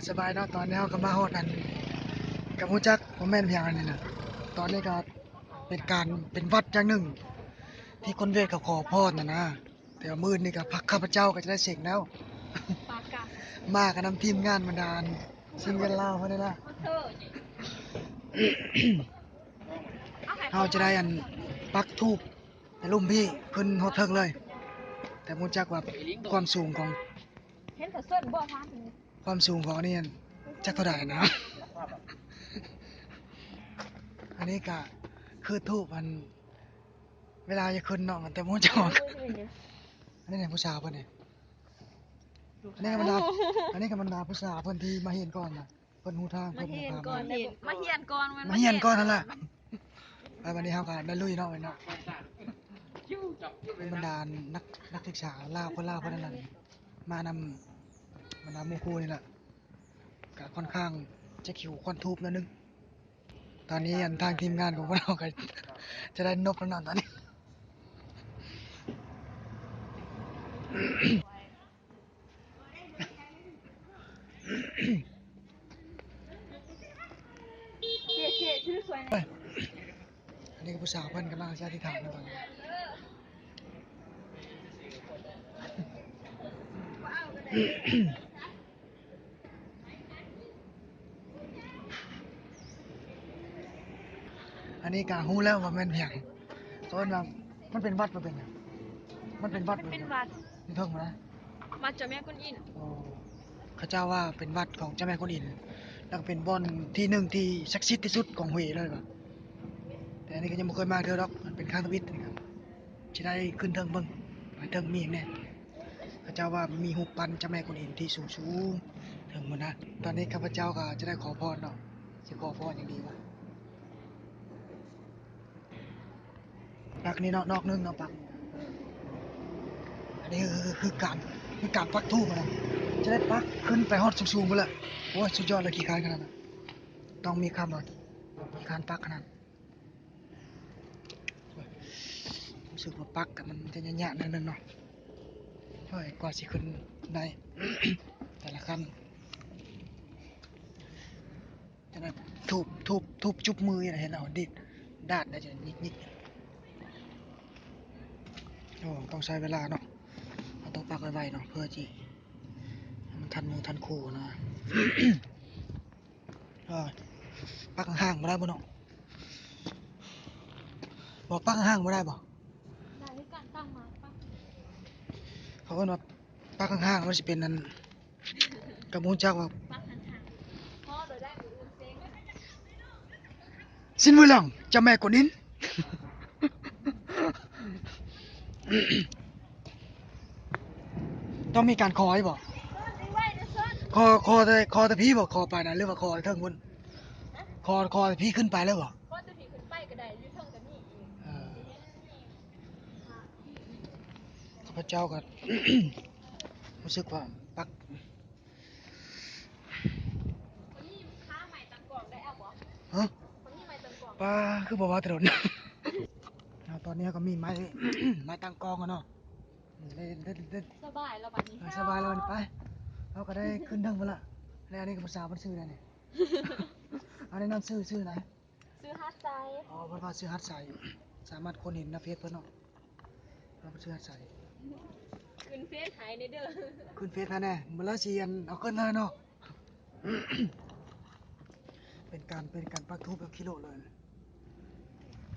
สบายเนาะตอนนี้เราก็มาฮอดนั่นกับฮู้จักบ่แม่นเพียงอันนี้น่ะตอนนี้ก็เป็นการเป็นวัดอย่างหนึ่งที่คนเวียดเขาขอพรน่ะนะแต่ว่ามื้อนี้ก็พักข้าพเจ้าก็จะได้เสกแล้ว ปากกามากับนำทีมงานบรรดาลซิงเกิลลาวเพิ่นนี่ล่ะ เธอเอาไข่เราจะได้อันปักธูปให้ลุมพี่ขึ้นฮอดเทิงเลย แต่บ่รู้จักว่าความสูงของ เห็นแต่เส้นบ่ฟ้าถึงความสูงของอันนี้จักเท่าใดนะ อันนี้ก็คือธูปมันเวลาจะขึ้นเนาะแต่บ่รู้จักอันนี้เนี่ยผู้สาวเพิ่นนี่อันนี้ก็บรรดาอันนี้ก็บรรดาผู้สาวเพิ่นที่มาเห็นก่อนน่ะเพิ่นฮู้ทาง มา เพิ่น เฮียน พา ก่อนมาเฮียนก่อน มาเฮียนก่อนนั่นแหละไปวันนี้เฮาก็ได้ลุยเนาะเนาะเป็นบรรดานักศึกษาลาวคนลาวเพิ่นนั่นแหละมานำบรรดาหมู่ครูนี่แหละก็ค่อนข้างจะขิวควันทูบแล้วนึงตอนนี้อันทางทีมงานของพวกเราก็จะได้นบแล้วเนาะตอนนี้ เจ๊ชื่อสวยนะ อันนี้ก็ผู้สาวเพิ่นกำลังจะอธิษฐานนะตอนนี้อันนี้กาฮู้แล้วว่าแม่นเพียงเพราะว่ามันเป็นวัดบ่เป็นหยังมันเป็นวัด มัน บ่ เป็น หยัง วัด นี่เพิ่งมานะ มาเจ้าแม่กุนอิน โอ้เขาเจ้าว่าเป็นวัดของเจ้าแม่กวนอิมแล้วก็เป็นบ่อนที่หนึ่งที่ศักดิ์สิทธิ์ที่สุดของห้วยเลยว่ะแต่อันนี้ก็ยังบ่เคยมาเทื่อดอกมันเป็นครั้งทวิตนี่ครับสิได้ขึ้นเทิงเบิ่งว่าเทิงมีหยังแน่เขาเจ้าว่ามีรูปปั้นเจ้าแม่กวนอิมที่สูงๆถึงหมดนะตอนนี้ข้าพเจ้าก็จะได้ขอพรเนาะสิขอพรอย่างดีว่ะปักนี่เนาะนอกนึงเนาะปักอันนี้คือการปักธูปอะนะจะได้ปักขึ้นไปฮอดสูงๆพุ่นแหละโอ้ยสุดยอดเลยขี้คร้านขนาดนั้นต้องมีคำว่าขี้คร้านปักขนาดนั้นรู้สึกว่าปักกับมันจะยากๆนิดนึงเนาะเฮ้ยกว่าสิขึ้นได้ แต่ละขั้นจะได้ทุบจุบมืออย่างเห็นเอาดิดดาดได้จะนิดๆโอ้ต้องใช้เวลาเนาะเราต้องปักไวๆเนาะเพื่อที่ให้มันทันมือทันคู่นะ เออปักห่างๆบ่ได้บ่เนาะบอกปักห่างๆบ่ได้บ่ ได้ที่การตั้งมาปะ เขาเอิ้นว่าปักห่างๆมันสิเป็นนั่นกระมูลจักว่า ปักหันหางพ่อเดี๋ยวได้มืออื่นเซ็ง สิ้นมือหลังเจ้าแม่กวนอิม ต้องมีการคอให้บ่ ไอ้ไว้นะเซิร์นคอแต่พี่บ่คอไปนะหรือว่าคอเทิงพุ่นคอแต่พี่ขึ้นไปแล้วบ่ ก็จะผีขึ้นไปก็ได้ยืดเทิงกันนี่อีก เออข้าพเจ้าก็ รู้สึกว่าปัก คนนี้ค้าใหม่ตังกล่องได้เอาบ่ ฮะ คนนี้ใหม่ตังกล่อง ป้าคือบ่ว่าถนน เอาตอนนี้ก็มีไม้ ไม้ตั้งกองกันเนาะเล่นสบายแล้วบัดนี้ สบายแล้ววันนี้ไปเราก็ได้ขึ้นเทิงพุ่นละแล้วอันนี้ก็ภาษาเพิ่นซื้อได้นี่ อันนี้นำซื้อไหน ซื้อฮัทไซ อ๋อเพิ่นว่าซื้อฮัดใส่สามารถคนเห็นหน้าเพจเพิ่นเนาะเราซื้อฮัดใส่ ขึ้นเฟซหายในเด้อ ขึ้นเฟซให้แน่มื้อละสิอันเอาขึ้นเลยเนาะ เป็นการปักธูปแบบกิโลเลย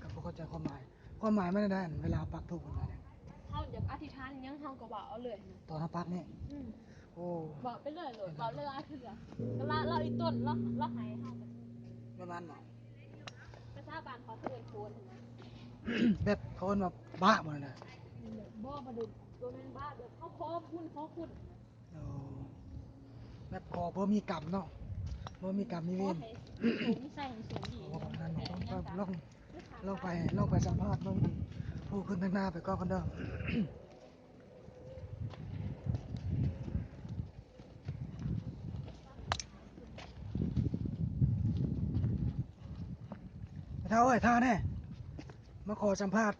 ก็บ่เข้าใจความหมายมันได้อันเวลาปักธูปเพิ่นว่าเนี่ย เฮาอยากอธิษฐานยังเฮาก็บอกเอาเลยนะ ตอนเฮาปักนี่ อืม โอ้ บอกไปเลยโหลดบอกเลยคือก็ละอีต้นละหายเฮากัน ประมาณบ่ ภาษาบ้านเขาเอิ้นโพนนะ แบบเขาเอิ้นว่าบ้าบ่นั่นน่ะ บ่มาดูตัวนั้นบ้าแบบเขาขอคุณ โอ้แบบขอบ่มีกรรมเนาะบ่มีกรรมมี ข เว อ ร ให้สูงใส่สูงดี โอ้ประมาณนั้นลองไปสัมภาษณ์เบิ่งผู้ขึ้นทางหน้าไปก่อนกันเด้อ เท่าเอ้ยท่าแน่มาขอสัมภาษณ์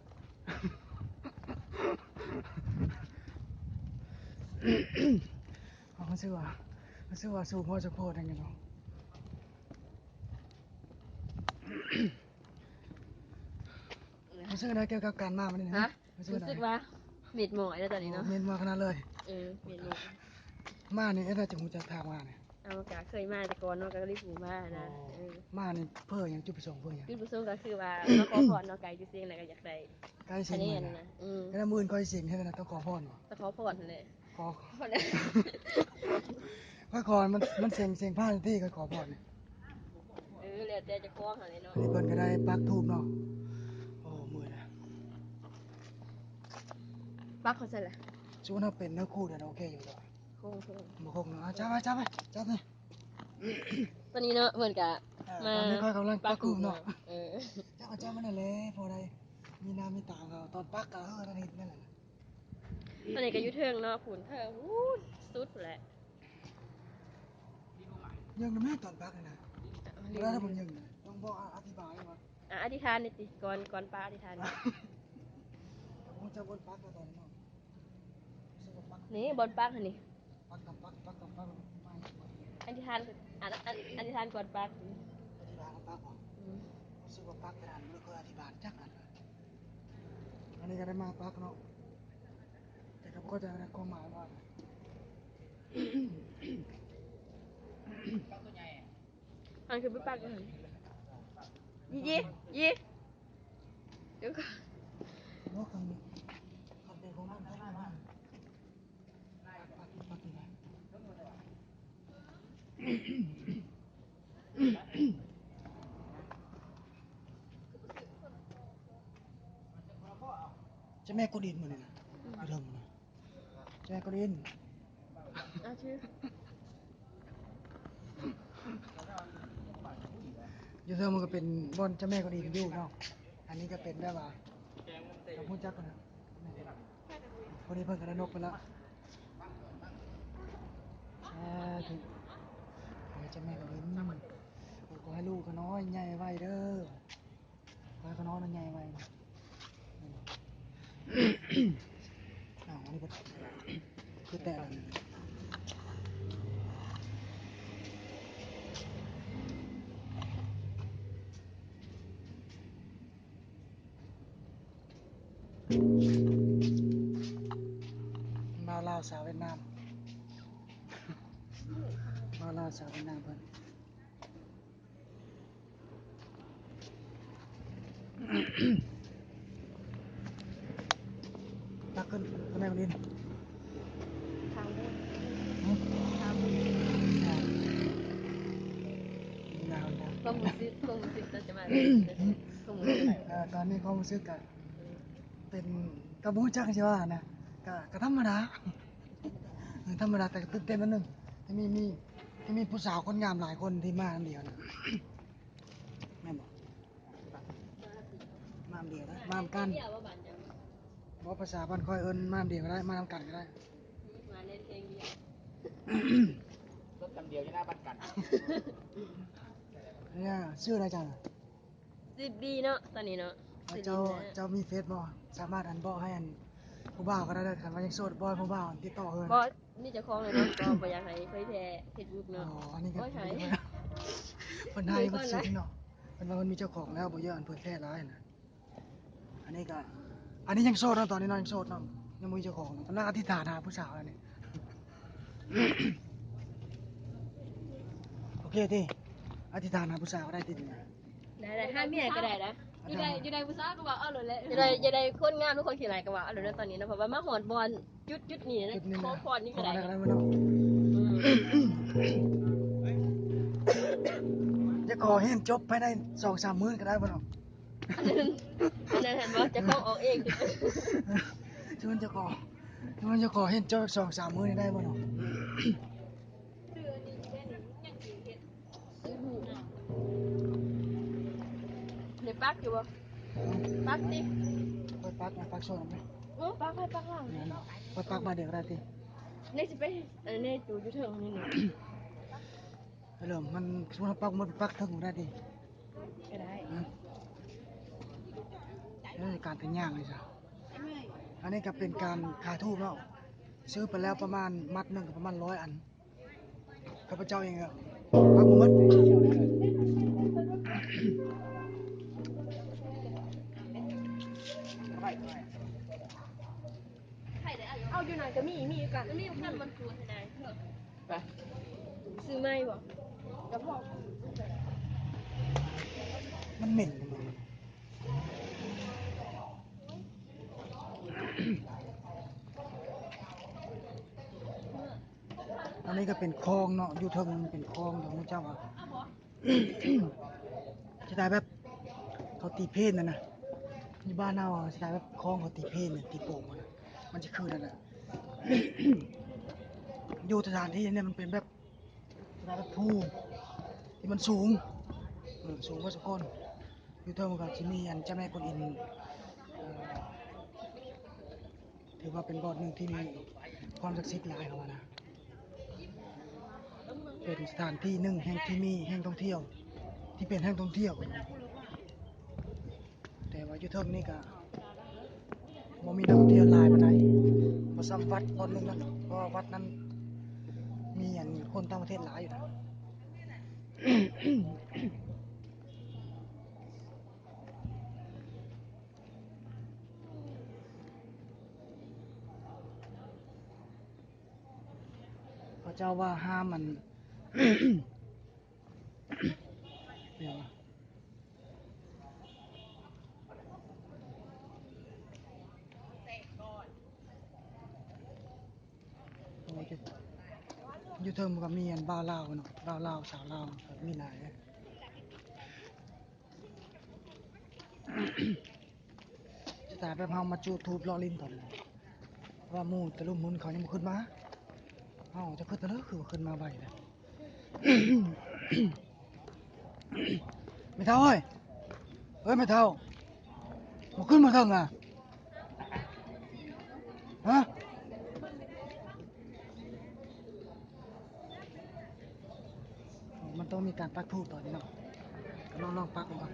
เขาชื่อว่า รู้สึกว่าสูงพอสมควรนั่นไงเนาะรู้สึกอะไรเกี่ยวกับการมาวันนี้ ฮะ นะรู้สึก รู้ อะไร สึกว่าเม็ดหมอยแล้วตอนนี้เนาะ เมนมาขนาดเลย เม็ดหมอย มานี่ได้จังหูจากทางมาเนี่ย เอากะเคยมาแต่ก่อนเนาะก็รีบหูมานะเออ มานี่เพื่ออย่างจุดประสงค์เพื่ออย่าง จุดประสงค์ก็คือว่ามาขอพรเนาะไกลจุเสียงแล้วก็อยากได้ ใกล้ อั เสีย น ง นี้ เล อั ย นนี้ นะ นะ แล้วมื่นก้อยเสียงใช่ไหมนะต้องขอพรเหรอ มาขอพรนั่นแหละ ขอ พรแล้ว ค่อยขอมันเสียงผ้าที่ค่อยขอพรเนี่ย แล้วแต่จะคล้องอะไรเนาะ อันนี้เพิ่นก็ได้ปักทูบเนาะโอ้มือนะ ปักเขาใส่ละ ช่วงนั้นเป็นเนื้อคู่เดี๋ยวโอเคอยู่ต่อ โค้ง บ่คงเนาะจับไป ตอนนี้เนาะเหมือนกับมา ตอนนี้ค่อยกำลังปักทูบเนาะ จับมันนั่นแหละพอได้มีน้ำมีตาเขาตอนปักก็นั่นนี่นั่นแหละ ตอนนี้ก็อยู่เทิงเนาะผุนเทิงสุดแหละ ยังไม่ตอนปักเลยนะแล้วถ้าผมยังต้องบอกอธิบายว่า อธิษฐานนี่ติก่อนป้าอธิษฐาน ผมจะบนปักตอนนี้เนาะ นี่บนปักนี่ ปักไม่ อธิษฐานอธิษฐานก่อนปัก อธิบายปักเหรอรู้สึกว่าปักกระดานมันก็อธิบายจักอันนี้ก็ได้มาปักเนาะแต่ก็จะได้ความหมายว่า มันคือไปปักกันยี่เดี๋ยวก่อน โอ้คันเป็นของมันได้ไหมปักยังไงจะแม่กดินมาเนี่ยนะไม่ทำนะจะแม่กดิน ชื่อ ยูเซอร์มันก็เป็นบอลเจ้าแม่กดินอยู่เนาะอันนี้ก็เป็นได้ว่าเราพูดจักกันนะคนนี้เพิ่งกระนกไปแล้วถูกเจ้าแม่กดินขอให้ลูกเขาน้อยใหญ่ไวเด้อขอให้เขาน้อยนั้นใหญ่ไวอ้าวอันนี้คือแต่มาลาวสาวเวียดนามมาลาวสาวเวียดนามเพิ่นตักขึ้นทำไมคนนี้ ทางด้วย ยาว ก็มือซิเราจะมาก็มือซิ ตอนนี้ความรู้สึกก็เป็นกระบูจักใช่ป่ะนะก็ธรรมดาธรรมดาแต่ตื่นเต้นนิดนึงที่มีผู้สาวคนงามหลายคนที่มาอันเดียวนะแม่บอกมาอันเดียวนะมาอันกันบอกภาษาบ้านค่อยเอิ้นมาอันเดียวก็ได้มาอันกันก็ได้ มาเล่นเพลงเดียว รถคันเดียวจะหน้าบ้านกัน เนี่ยชื่ออะไรจัง 10 ดีเนาะตอนนี้เนาะ เจ้ามีเฟซบ่สามารถอันบอกให้อันผู้บ่าวก็ได้เลยคันว่ายังโสดบ่ให้ผู้บ่าวติดต่อเอิ้น บอสนี่จะคล้องเลยเนาะก็บ่อยากให้เผยแพร่เฟซบุ๊ก อ๋ เนาะ ออันนี้ก็ โอ้ยหาย คนไทยมันซึ้งเนาะมันว่ามันมีเจ้าของแล้วบ่เยอะอันเพิ่นแค่ร้ายนะอันนี้ยังโสดเนาะตอนนี้เนาะยังโสดเนาะยังบ่มีเจ้าของเนาะกำลังอธิษฐานหาผู้สาวแล้วนี่ โอเคติอธิษฐานหาผู้สาวก็ได้ติ ได้ห้าเมียก็ได้นะ อยู่ในผู้สาวก็ว่าเอาเลยแหละ จะได้คนงามทุกคนขี่ไรก็ว่าเอาเลยนะตอนนี้นะเพราะว่ามาหอดบอลจุดนี่นะ จุดนี้ ขอ นะ พรนี่ก็ได้ ขอได้เนาะจะขอให้จบภายใน 2-3 มื้อก็ได้บ่เนาะ อันนั้นเห็นว่าจะคล้องออกเอง ชวนจะขอให้จบ 2-3 มื้อนี่ได้บ่เนาะ เดี๋ยวปักอยู่บ่ปักติ ไปปักโซนไหม ปักให้ปักล่าง ไปปักมาเดี๋ยวก็ได้ติ นี่สิไปอันนี้ตูอยู่เถิงนี่นี่ เริ่มมันสมมุติว่าปักมันปักถึงได้ติ ก็ได้ การเป็นย่างเลยจ้ะอันนี้ก็เป็นการขายทูบเนาะซื้อไปแล้วประมาณมัดหนึ่งก็ประมาณ100 อัน ข้าพเจ้าเองอะปักบ่หมด เอาอยู่ไหนก็มีกันมีขั้นมันตัวไหน ไป ซื้อไม่บ่กระเพาะ มันเหม็นอันนี้ก็เป็นคลองเนาะอยู่เทิงมันเป็นคลองของพระเจ้าอ่ะ จะได้แบบเขาตีเพลนนะที่บ้านเราอะจะได้แบบคลองเขาตีเพลนเนี่ยตีโป่งอะนะมันจะคือนั่นแหละ อยู่สถานที่เนี่ยมันเป็นแบบสถานแบบภูที่มันสูงสูงกว่าสกลอยู่เทิงกับที่มีอันเจ้าแม่กวนอิมถือว่าเป็นบ่อนหนึ่งที่มีความศักดิ์สิทธิ์หลายเขาว่านะเป็นสถานที่หนึ่งแห่งที่มีแห่งท่องเที่ยวที่เป็นแห่งท่องเที่ยวแต่ว่าอยู่เทิงนี่ก็บ่มีนักท่องเที่ยวหลายปานใดบ่ซ้ำวัดบ่อนหนึงนั่นเพราะว่าวัดนั้นมีอันคนต่างประเทศหลายอยู่นะ พระเจ้าว่าห้ามมัน เดี๋ยวนะโอ้ยอยู่เทิงมันก็มีอันบ้าวลาวเนาะบ้าวลาวสาวลาวก็มีหลาย แต่แบบเฮามาจูดทูบรอลิ้นตอนนั้นว่าหมู่ตะลุมมุนเขายังบ่ขึ้นมาเฮาจะขึ้นไปเลยคือว่าขึ้นมาไวนะ ไม่เท่าเอ้ยไม่เท่าบ่ขึ้นมาเทิงอ่ะฮะมันต้องมีการปักธูปตอนนี้เนาะลองปักดูก่อน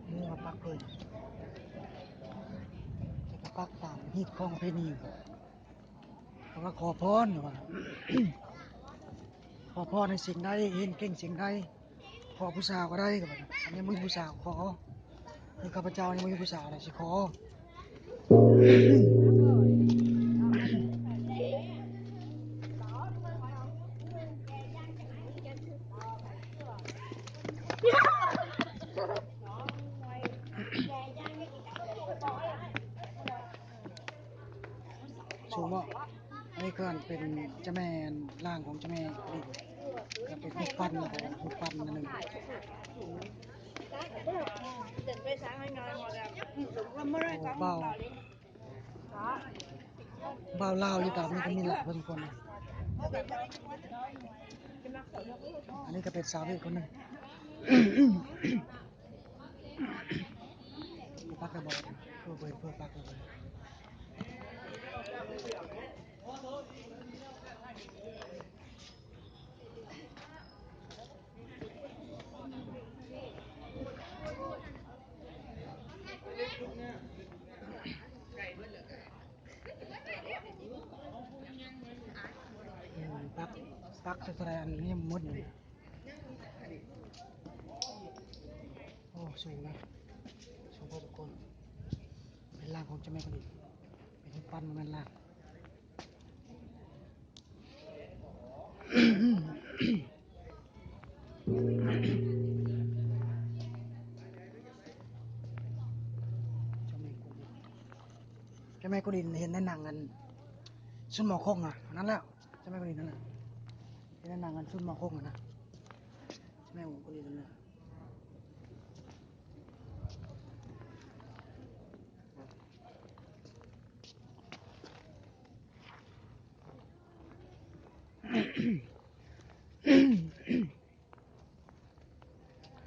นี่มาปักเพิ่นจะปักตามฮีตของประเพณีเพราะว่าขอพรว่า ขอพรในสิ่งใดเห็นเก่งสิ่งใดขอผู้สาวก็ได้ก็แบบอันนี้มึงผู้สาวขอคือข้าพเจ้ายังไม่มีผู้สาวเลยสิขอ สูงบ่อันนี้ก็เป็นเจ้าแม่ร่างของเจ้าแม่กลิ่นก็เป็นรูปปั้นของรูปปั้นนั่นหนึ่งเบาเบาเล่าวอยู่ตามนี้ก็มีหลายคนคนนะอันนี้ก็เป็นสาวอีกคนหนึ่ง ปักกระบอกเพื่อปักกระบอกปักเท่าไรอันนี้หมดเลยโอ้สูงนะสูงพอสมควรเป็นร่างของเจ้าแม่กลิ่นเป็นรูปปั้นมันร่าง เจ้าแม่กุดินเห็นในหนังกันซุนหมอคงอ่ะนั่นแหละเจ้าแม่กุดินนั่นแหละเห็นในหนังกันซุนหมอคงอ่ะนะเจ้าแม่กุดินนั่นแหละ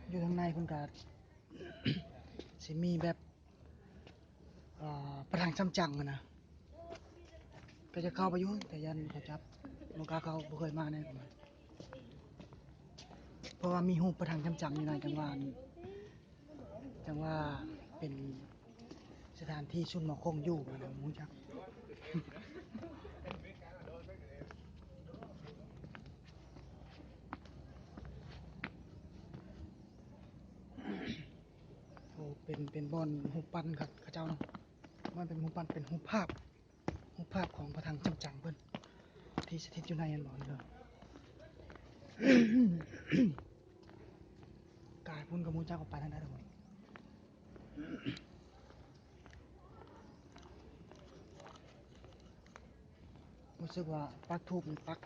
อยู่ทางในคุณกาสิมีแบบประทังซ้ำจังอะนะก็จะเข้าไปอยู่แต่ยันเขาจับโลกาเขาบ่เคยมาแน่เพราะว่ามีหูปประทังซ้ำจังอยู่ในจังว่าเป็นสถานที่ซุนหมอคงอยู่นะมูจัก เป็นบอนหูปปั้นครับเขาเจ้าเนาะมันเป็นหูปปั้นเป็นหูภาพของพระถังจำจังเพิ่นที่สถิตอยู่ในอันบ่นี่เนาะ กายพุ่นกับมูเจ้าก็ไปทางนั้นเลยรู้สึกว่าปักทูบนี่ปัก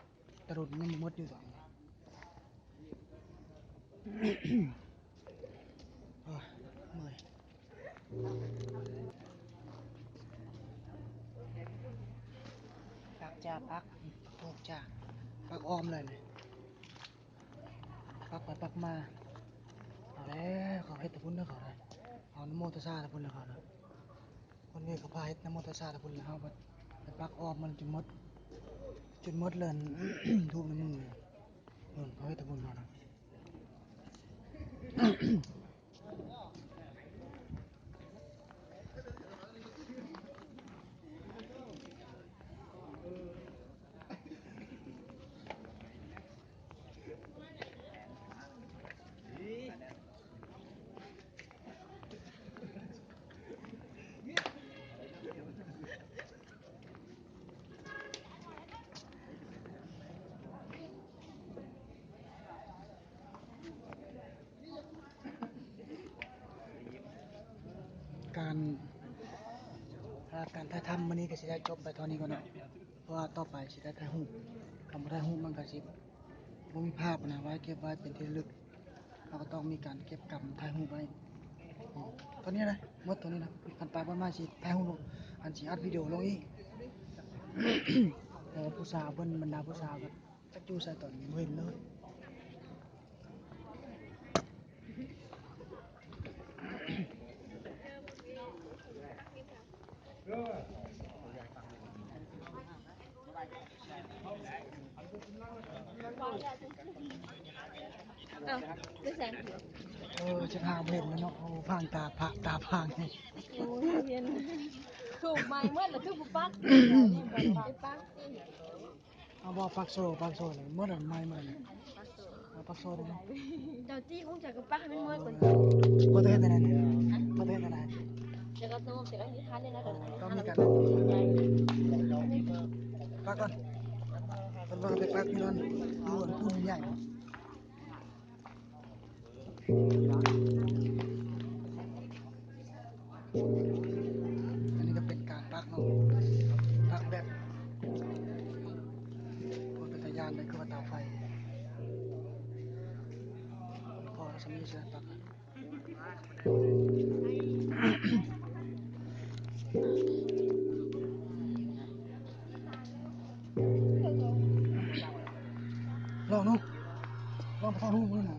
ตะรุดยังบ่หมดอยู่ตอนนี้โอ้ยเมื่อยปักจ้าปักทูบจ้าปักอ้อมเลยเนี่ยปักไปปักมาเอาแล้วเขาเฮ็ดแตะพุ่นเด้อเขาเลยเอานโมตัสสะตะพุ่นแล้วเขาเนาะคนนี้เขาพาเฮ็ดนโมตัสสะตะพุ่นแล้วเขาไปปักอ้อมมันจนหมดเลย ทูบน้ำมือนู่นเขาเฮ็ดแตะพุ่นเขาเนาะ การถ่ายทำวันนี้ก็สิได้จบไปเท่านี้ก่อนเนาะเพราะว่าต่อไปสิได้ถ่ายรูปทำบ่ได้รูปมันก็สิบ่มีภาพนะไว้เก็บไว้เป็นที่ระลึกเราก็ต้องมีการเก็บกำถ่ายรูปไว้ตอนนี้นะหมดตัวนี้นะคันไปบ่มาสิถ่ายรูปอันสิอัดวิดีโอลงอีก แต่ว่าผู้สาวเพิ่นบรรดาผู้สาวก็จักอยู่ใส่ตอนนี้บ่เห็นเลยจะพาบ่เห็นแล้วเนาะโอ้พางตาพางนี่ ถูกไหมเมื่อแล้วถูกปักไปปักสิ เอาบ่ปักโซ่เลยเมื่อนั้นไม่เมื่อนั้นเอาปักโซ่ได้ไหม เจ้าจี้คงจะกับปักให้มันเมื่อคน บ่ได้เฮ็ดแต่นั้นบ่ได้เฮ็ดแต่นั้น เดี๋ยวก็โน้มเดี๋ยวก็นิทานเลยนะเดี๋ยว ต้องมีการปักก่อนเพิ่นว่าไปปักที่นั่นดูอันพูนใหญ่ อันนี้ก็เป็นการปักเนาะปักแบบคนเป็นตะยานเลยคือว่าเตาไฟพอสมีเสือปักลองนู่ลองไปทางนู้นนู่นน่ะ